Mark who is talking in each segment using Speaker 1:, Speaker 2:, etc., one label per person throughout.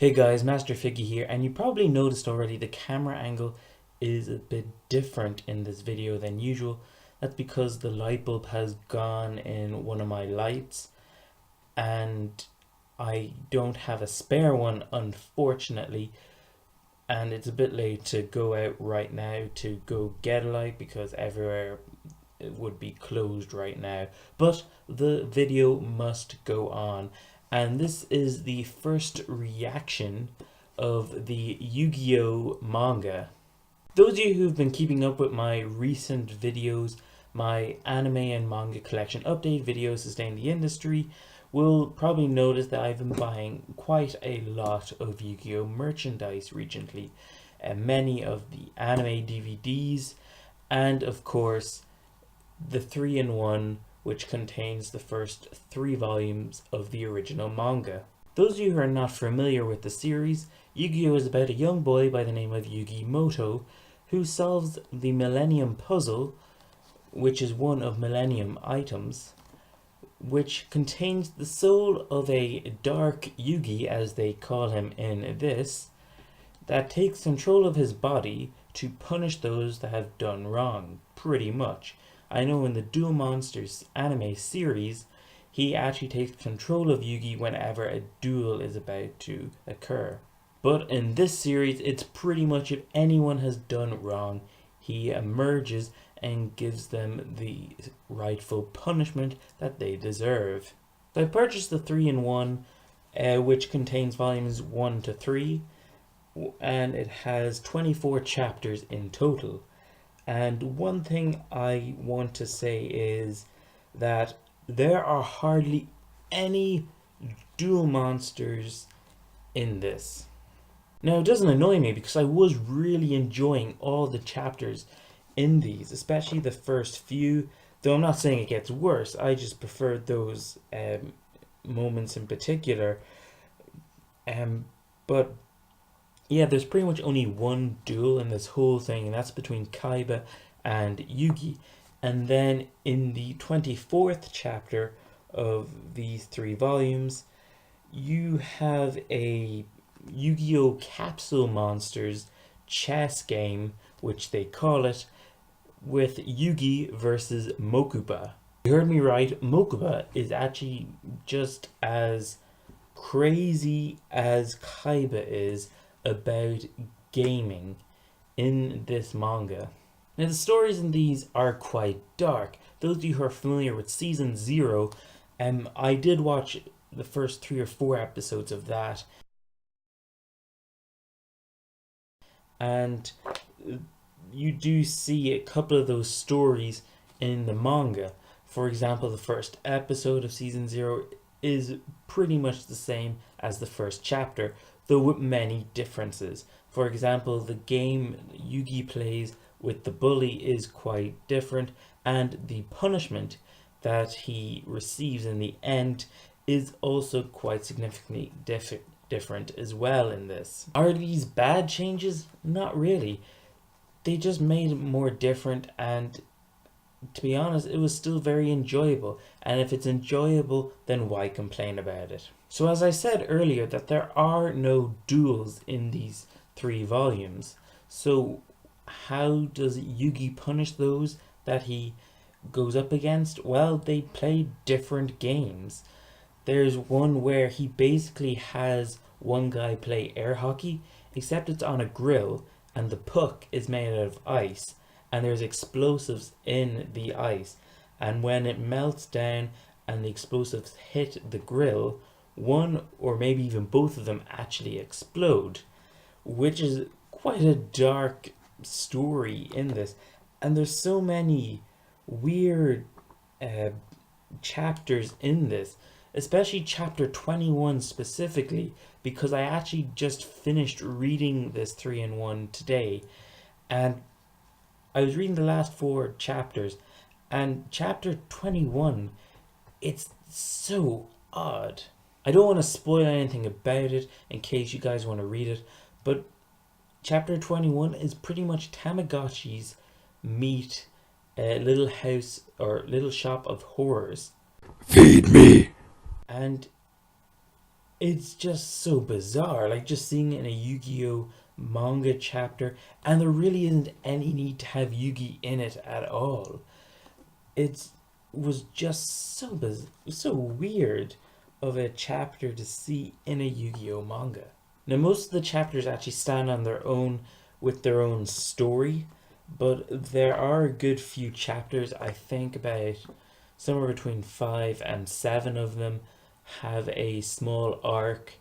Speaker 1: Hey guys, MasterFiggy here, and you probably noticed already the camera angle is a bit different in this video than usual. That's because the light bulb has gone in one of my lights and I don't have a spare one, unfortunately, and it's a bit late to go out right now to go get a light because everywhere it would be closed right now. But the video must go on, and this is the first reaction of the Yu-Gi-Oh manga. Those of you who've been keeping up with my recent videos, my anime and manga collection update videos to stay in the industry, will probably notice that I've been buying quite a lot of Yu-Gi-Oh merchandise recently, and many of the anime DVDs, and of course the 3-in-1, which contains the first 3 volumes of the original manga. Those of you who are not familiar with the series, Yu-Gi-Oh is about a young boy by the name of Yugi Moto who solves the Millennium Puzzle, which is one of Millennium items, which contains the soul of a dark Yugi, as they call him in this, that takes control of his body to punish those that have done wrong, pretty much. I know in the Duel Monsters anime series, he actually takes control of Yugi whenever a duel is about to occur. But in this series, it's pretty much if anyone has done wrong, he emerges and gives them the rightful punishment that they deserve. So I purchased the 3-in-1, which contains volumes 1 to 3, and it has 24 chapters in total. And one thing I want to say is that there are hardly any duel monsters in this. Now, it doesn't annoy me because I was really enjoying all the chapters in these, especially the first few, though I'm not saying it gets worse. I just preferred those moments in particular. But yeah, there's pretty much only one duel in this whole thing, and that's between Kaiba and Yugi. And then in the 24th chapter of these 3 volumes, you have a Yu-Gi-Oh! Capsule Monsters chess game, which they call it, with Yugi versus Mokuba. You heard me right, Mokuba is actually just as crazy as Kaiba is about gaming in this manga. Now, the stories in these are quite dark. Those of you who are familiar with Season 0, I did watch the first 3 or 4 episodes of that, and you do see a couple of those stories in the manga. For example, the first episode of Season 0 is pretty much the same as the first chapter, though with many differences. For example, the game Yugi plays with the bully is quite different, and the punishment that he receives in the end is also quite significantly different as well in this. Are these bad changes? Not really. They just made it more different, and to be honest, it was still very enjoyable. And if it's enjoyable, then why complain about it? So as I said earlier, that there are no duels in these 3 volumes. So how does Yugi punish those that he goes up against? Well, they play different games. There's one where he basically has one guy play air hockey, except it's on a grill and the puck is made out of ice, and there's explosives in the ice, and when it melts down and the explosives hit the grill, one or maybe even both of them actually explode, which is quite a dark story in this. And there's so many weird chapters in this, especially chapter 21 specifically, because I actually just finished reading this 3-in-1 today, and I was reading the last 4 chapters, and chapter 21, it's so odd. I don't want to spoil anything about it in case you guys want to read it, but chapter 21 is pretty much Tamagotchis meet Little House or Little Shop of Horrors.
Speaker 2: Feed me.
Speaker 1: And It's just so bizarre, like just seeing it in a Yu-Gi-Oh manga chapter, and there really isn't any need to have Yugi in it at all. It was just so weird of a chapter to see in a Yu-Gi-Oh manga. Now, most of the chapters actually stand on their own with their own story, but there are a good few chapters. I think about somewhere between 5 and 7 of them have a small arc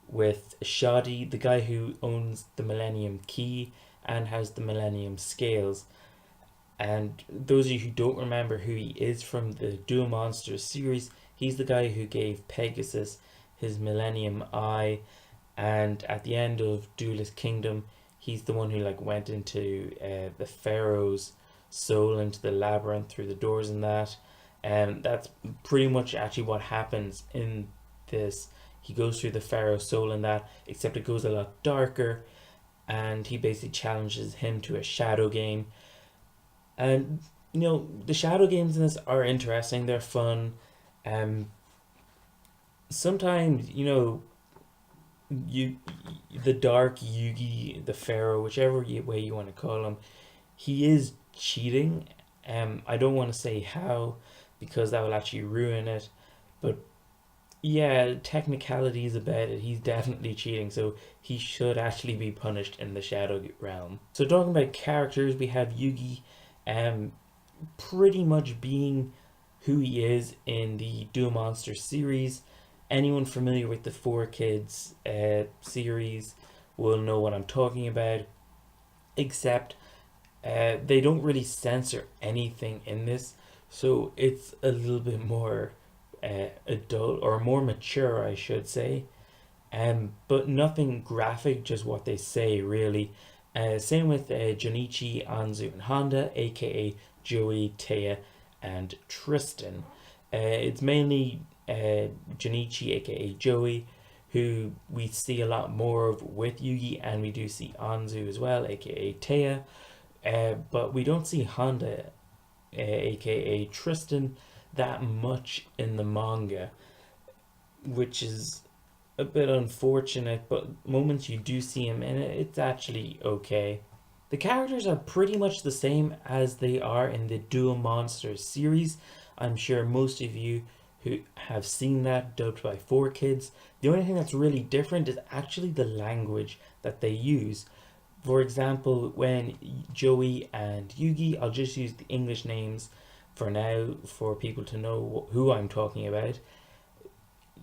Speaker 1: with Shadi, the guy who owns the Millennium Key and has the Millennium Scales. And those of you who don't remember who he is from the Duel Monsters series, he's the guy who gave Pegasus his Millennium Eye, and at the end of Duelist Kingdom, he's the one who like went into the Pharaoh's soul into the labyrinth through the doors and that. And that's pretty much actually what happens in this. He goes through the Pharaoh's soul and that, except it goes a lot darker, and he basically challenges him to a shadow game. And the shadow games in this are interesting. They're fun. Sometimes you the dark Yugi, the Pharaoh, whichever way you want to call him, he is cheating. I don't want to say how, because that will actually ruin it. But yeah, technicalities about it, he's definitely cheating, so he should actually be punished in the Shadow Realm. So talking about characters, we have Yugi, pretty much being who he is in the Duel Monsters series. Anyone familiar with the 4Kids series will know what I'm talking about, except they don't really censor anything in this, so it's a little bit more adult, or more mature, I should say. But nothing graphic, just what they say, really. Same with Junichi, Anzu, and Honda, aka Joey, Taya, and Tristan. It's mainly Junichi, aka Joey, who we see a lot more of with Yugi, and we do see Anzu as well, aka Taya. But we don't see Honda, aka Tristan, that much in the manga, which is a bit unfortunate, but moments you do see him in it, it's actually okay. The characters are pretty much the same as they are in the Duel Monsters series. I'm sure most of you who have seen that dubbed by 4Kids. The only thing that's really different is actually the language that they use. For example, when Joey and Yugi, I'll just use the English names for now for people to know who I'm talking about.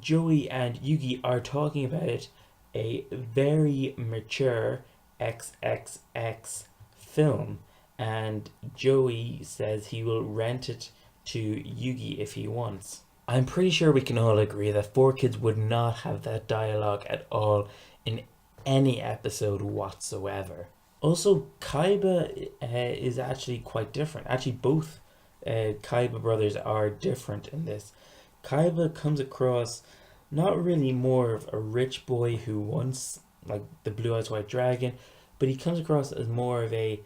Speaker 1: Joey and Yugi are talking about a very mature XXX film, and Joey says he will rent it to Yugi if he wants. I'm pretty sure we can all agree that 4Kids would not have that dialogue at all in any episode whatsoever. Also, Kaiba is actually quite different. Actually, both Kaiba brothers are different in this. Kaiba comes across not really more of a rich boy who wants like the Blue Eyes White Dragon, but he comes across as more of a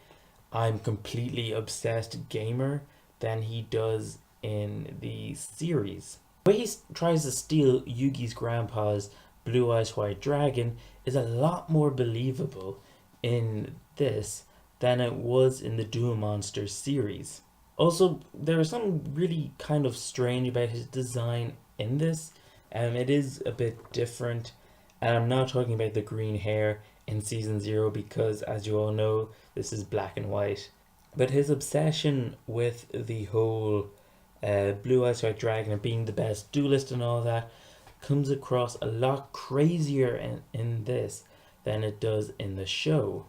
Speaker 1: I'm completely obsessed gamer than he does in the series. The way he tries to steal Yugi's grandpa's Blue Eyes White Dragon is a lot more believable in this than it was in the Duel Monsters series. Also, there is something really kind of strange about his design in this. It is a bit different, and I'm not talking about the green hair in season 0 because, as you all know, this is black and white. But his obsession with the whole Blue Eyes White Dragon and being the best duelist and all that comes across a lot crazier in this than it does in the show.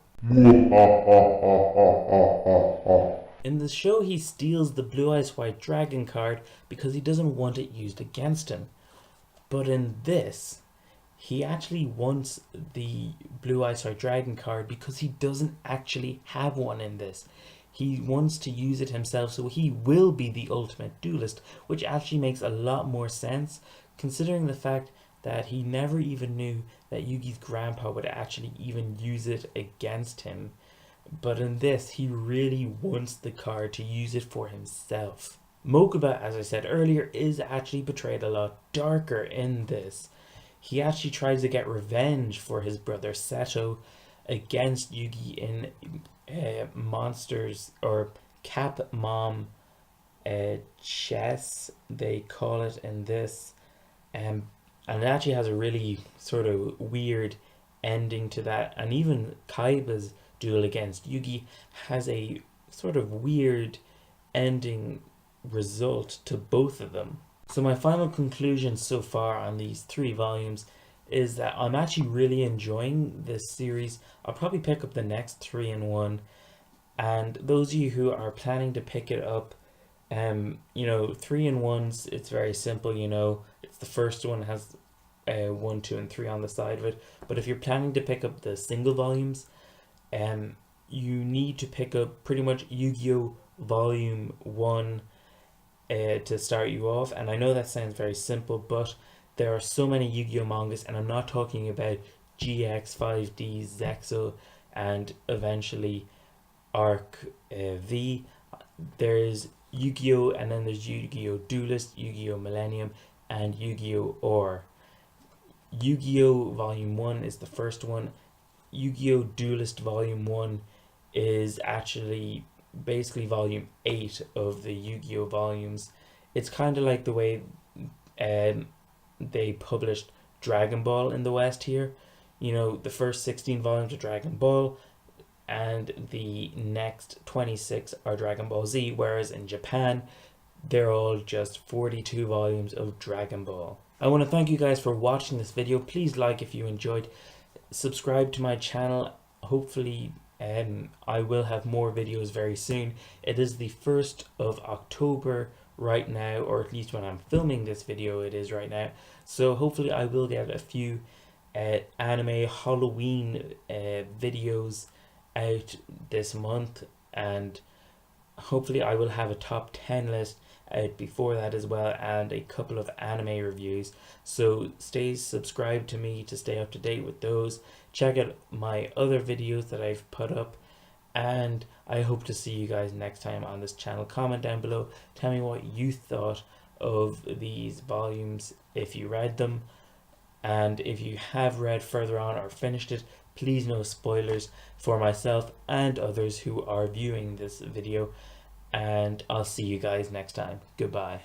Speaker 1: In the show, he steals the Blue Eyes White Dragon card because he doesn't want it used against him. But in this, he actually wants the Blue Eyes White Dragon card because he doesn't actually have one in this. He wants to use it himself, so he will be the ultimate duelist, which actually makes a lot more sense, considering the fact that he never even knew that Yugi's grandpa would actually even use it against him. But in this, he really wants the card to use it for himself. Mokuba, as I said earlier, is actually portrayed a lot darker in this. he actually tries to get revenge for his brother Seto against Yugi in monsters or Cap Mom chess, they call it in this. Um, and it actually has a really sort of weird ending to that. And even Kaiba's duel against Yugi has a sort of weird ending result to both of them. So my final conclusion so far on these 3 volumes is that I'm actually really enjoying this series. I'll probably pick up the next 3 in 1. And those of you who are planning to pick it up, 3 in 1s, it's very simple. It's the first one has 1, 2, and 3 on the side of it. But if you're planning to pick up the single volumes, you need to pick up pretty much Yu-Gi-Oh! Volume 1 to start you off. And I know that sounds very simple, but there are so many Yu-Gi-Oh! Mangas, and I'm not talking about GX, 5D, Zexo, and eventually Arc V. There's Yu-Gi-Oh! And then there's Yu-Gi-Oh! Duelist, Yu-Gi-Oh! Millennium, and Yu-Gi-Oh! Or. Yu-Gi-Oh! Volume 1 is the first one. Yu-Gi-Oh! Duelist Volume 1 is actually basically Volume 8 of the Yu-Gi-Oh! Volumes. It's kind of like the way they published Dragon Ball in the West here. The first 16 volumes of Dragon Ball, and the next 26 are Dragon Ball Z, whereas in Japan, they're all just 42 volumes of Dragon Ball. I want to thank you guys for watching this video. Please like if you enjoyed. Subscribe to my channel. Hopefully, I will have more videos very soon. It is the 1st of October right now, or at least when I'm filming this video, it is right now. So hopefully I will get a few anime Halloween videos out this month, and hopefully I will have a top 10 list out before that as well, and a couple of anime reviews. So stay subscribed to me to stay up to date with those. Check out my other videos that I've put up, and I hope to see you guys next time on this channel. Comment down below, tell me what you thought of these volumes, if you read them, and if you have read further on or finished it, please no spoilers for myself and others who are viewing this video. And I'll see you guys next time. Goodbye.